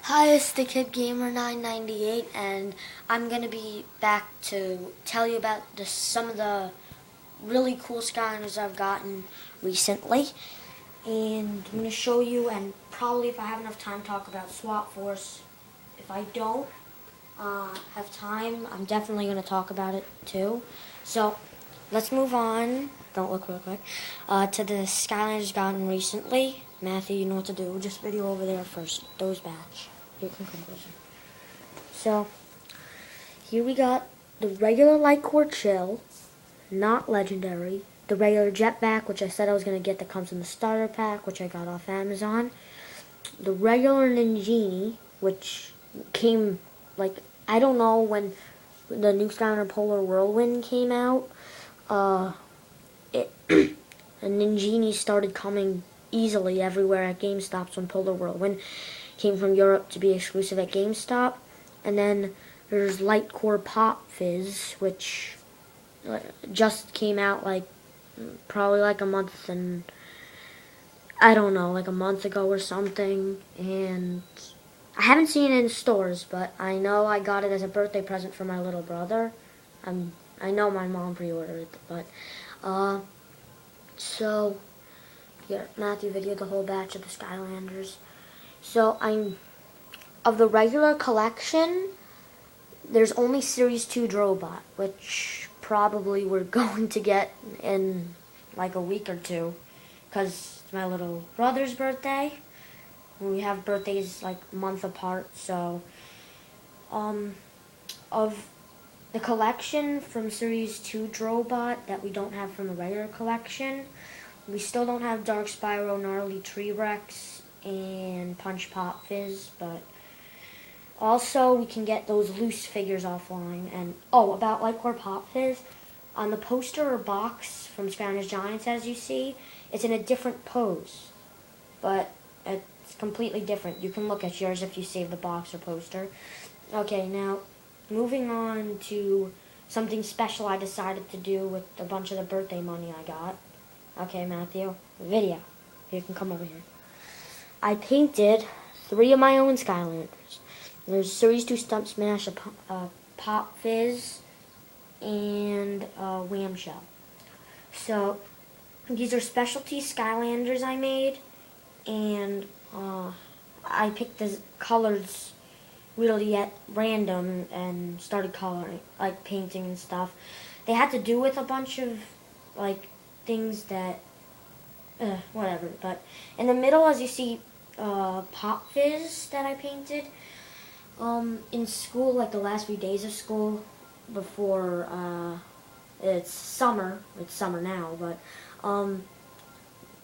Hi, it's the Kid Gamer 998, and I'm gonna be back to tell you about some of the really cool Skylanders I've gotten recently. And I'm gonna show you, and probably if I have enough time, talk about Swap Force. If I don't have time, I'm definitely gonna talk about it too. So let's move on. Don't look real quick. To the Skylanders gotten recently. Matthew, you know what to do. Just video over there first. Those batch. You can come closer. So, here we got the regular Light Core Chill, not legendary. The regular Jetpack, which I said I was going to get, that comes in the starter pack, which I got off Amazon. The regular Ninjini, which came, I don't know when the new Skylander Polar Whirlwind came out. And Ninjini started coming easily everywhere at GameStops when Polar Whirlwind came from Europe to be exclusive at GameStop. And then there's Light Core Pop Fizz, which just came out probably a month and I don't know, a month ago or something. And I haven't seen it in stores, but I know I got it as a birthday present for my little brother. I know my mom pre-ordered it, but so here, Matthew videoed the whole batch of the Skylanders. So of the regular collection, there's only Series 2 Drobot, which probably we're going to get in a week or two, because it's my little brother's birthday. We have birthdays a month apart, so of the collection from Series 2 Drobot that we don't have from the regular collection, we still don't have Dark Spyro, Gnarly Tree Rex, and Punch Pop Fizz, but also we can get those loose figures offline. And about Light Core Pop Fizz, on the poster or box from Skylanders Giants, as you see, it's in a different pose, but it's completely different. You can look at yours if you save the box or poster. Okay, now moving on to something special I decided to do with a bunch of the birthday money I got. Okay, Matthew, video. You can come over here. I painted 3 of my own Skylanders. There's Series 2 Stump Smash, a Pop Fizz, and a Wham Shell. So, these are specialty Skylanders I made, and I picked the colors really at random and started coloring, painting and stuff. They had to do with a bunch of, things that, whatever. But in the middle, as you see, Pop Fizz that I painted. In school, the last few days of school, before, it's summer now, but,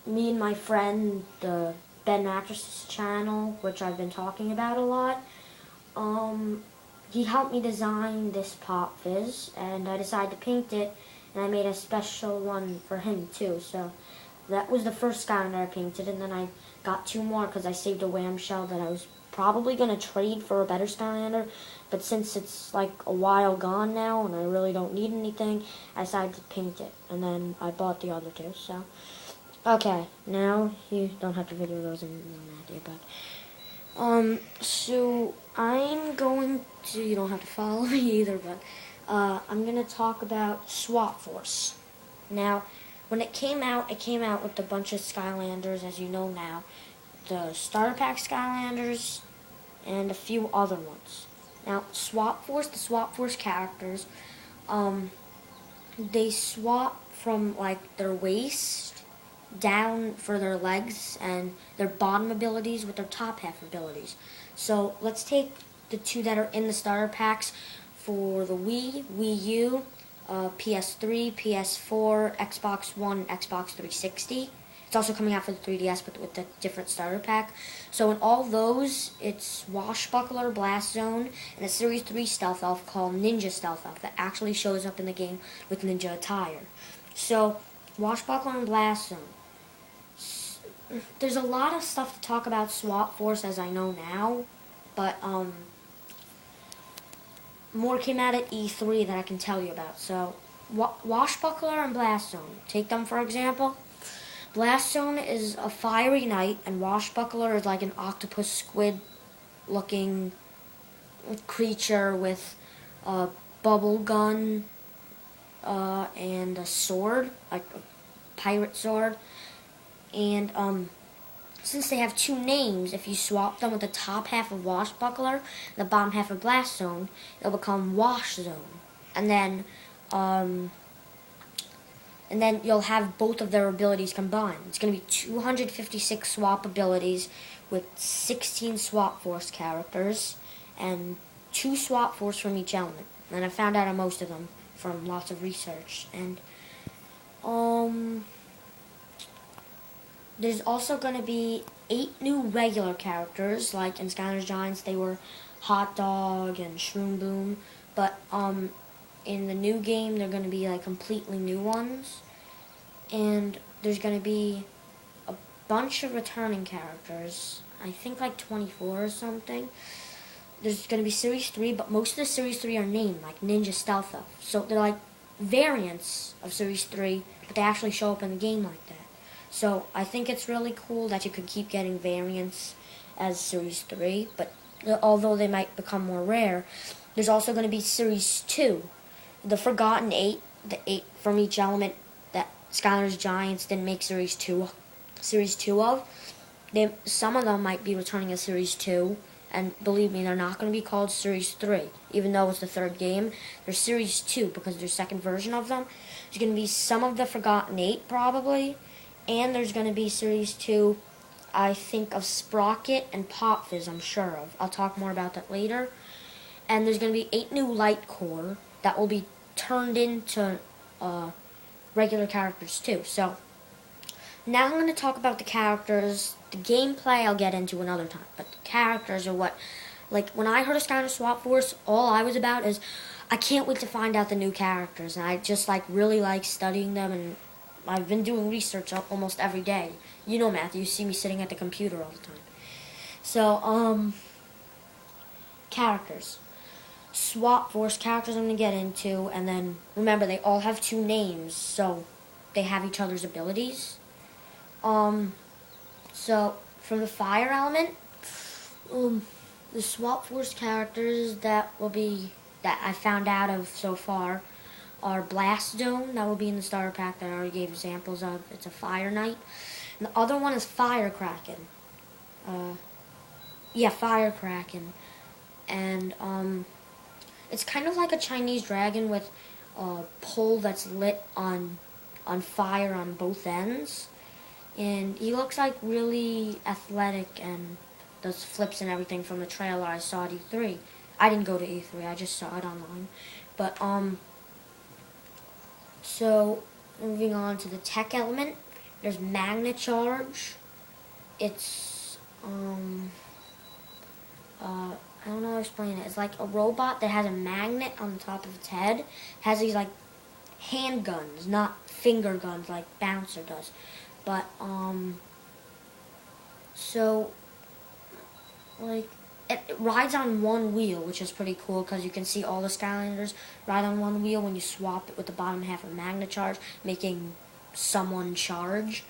me and my friend, the Ben Actress channel, which I've been talking about a lot, he helped me design this Pop Fizz, and I decided to paint it, and I made a special one for him too. So that was the first Skylander I painted, and then I got 2 more because I saved a Wham Shell that I was probably going to trade for a better Skylander, but since it's a while gone now and I really don't need anything, I decided to paint it, and then I bought the other 2. So okay, now you don't have to video those anymore, Matthew, but so I'm going to, you don't have to follow me either, but I'm going to talk about Swap Force. Now, when it came out with a bunch of Skylanders, as you know now, the starter pack Skylanders, and a few other ones. Now, Swap Force, the Swap Force characters, they swap from their waist down for their legs and their bottom abilities with their top half abilities. So let's take the 2 that are in the starter packs for the Wii, Wii U, PS3, PS4, Xbox One, Xbox 360. It's also coming out for the 3DS, but with a different starter pack. So in all those, it's Swashbuckler, Blast Zone, and a Series 3 Stealth Elf called Ninja Stealth Elf that actually shows up in the game with ninja attire. So, Swashbuckler and Blast Zone. There's a lot of stuff to talk about Swap Force as I know now, but more came out at E3 that I can tell you about. So, Washbuckler and Blast Zone. Take them for example. Blast Zone is a fiery knight, and Washbuckler is like an octopus squid looking creature with a bubble gun and a sword, like a pirate sword. And since they have two names, if you swap them with the top half of Washbuckler and the bottom half of Blast Zone, it'll become Wash Zone. And then you'll have both of their abilities combined. It's going to be 256 swap abilities with 16 swap force characters and 2 swap force from each element. And I found out on most of them from lots of research. And there's also going to be 8 new regular characters. Like in Skylanders Giants, they were Hot Dog and Shroom Boom. But in the new game, they're going to be like completely new ones. And there's going to be a bunch of returning characters. I think like 24 or something. There's going to be Series 3, but most of the Series 3 are named, like Ninja Stealth Elf. So they're like variants of Series 3, but they actually show up in the game like that. So I think it's really cool that you could keep getting variants as Series 3, but although they might become more rare, there's also going to be Series 2. The Forgotten 8, the 8 from each element that Skylanders Giants didn't make Series 2 of. Some of them might be returning as Series 2, and believe me, they're not going to be called Series 3, even though it's the third game. They're Series 2 because there's a second version of them. There's going to be some of the Forgotten 8, probably, and there's going to be Series 2, I think, of Sprocket and Pop Fizz, I'm sure of. I'll talk more about that later. And there's going to be 8 new Light Core that will be turned into regular characters, too. So, now I'm going to talk about the characters. The gameplay I'll get into another time, but the characters are what, like, when I heard of Skylanders Swap Force, all I was about is, I can't wait to find out the new characters, and I just, like, really like studying them, and I've been doing research almost every day. You know, Matthew, you see me sitting at the computer all the time. So, characters. Swap Force characters I'm going to get into, and then, remember, they all have 2 names, so they have each other's abilities. So, from the fire element, the Swap Force characters that I found out of so far are Blast Zone, that will be in the starter pack that I already gave examples of. It's a Fire Knight. And the other one is Firecracken. Firecracken. And, it's kind of like a Chinese dragon with a pole that's lit on fire on both ends. And he looks like really athletic and does flips and everything from the trailer I saw at E3. I didn't go to E3, I just saw it online. But, so, moving on to the tech element, there's Magnet Charge. It's, I don't know how to explain it. It's like a robot that has a magnet on the top of its head. It has these, like, handguns, not finger guns like Bouncer does. But, so, like, it rides on one wheel, which is pretty cool because you can see all the Skylanders ride on one wheel when you swap it with the bottom half of Magnet Charge, making someone charge.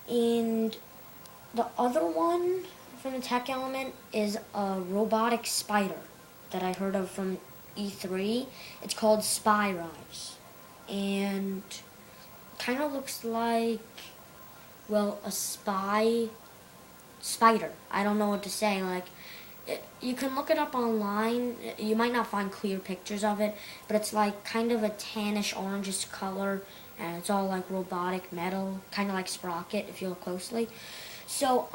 And the other one from the tech element is a robotic spider that I heard of from E3. It's called Spy Rise. And kind of looks like, well, a spider. I don't know what to say. Like, you can look it up online. You might not find clear pictures of it, but it's like kind of a tannish orangish color, and it's all like robotic metal, kind of like Sprocket if you look closely. So,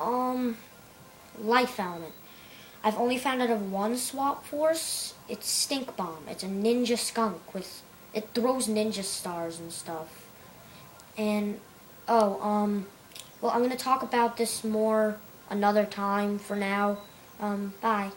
life element. I've only found out of one Swap Force. It's Stink Bomb. It's a ninja skunk it throws ninja stars and stuff. And, well, I'm going to talk about this more another time. For now, bye.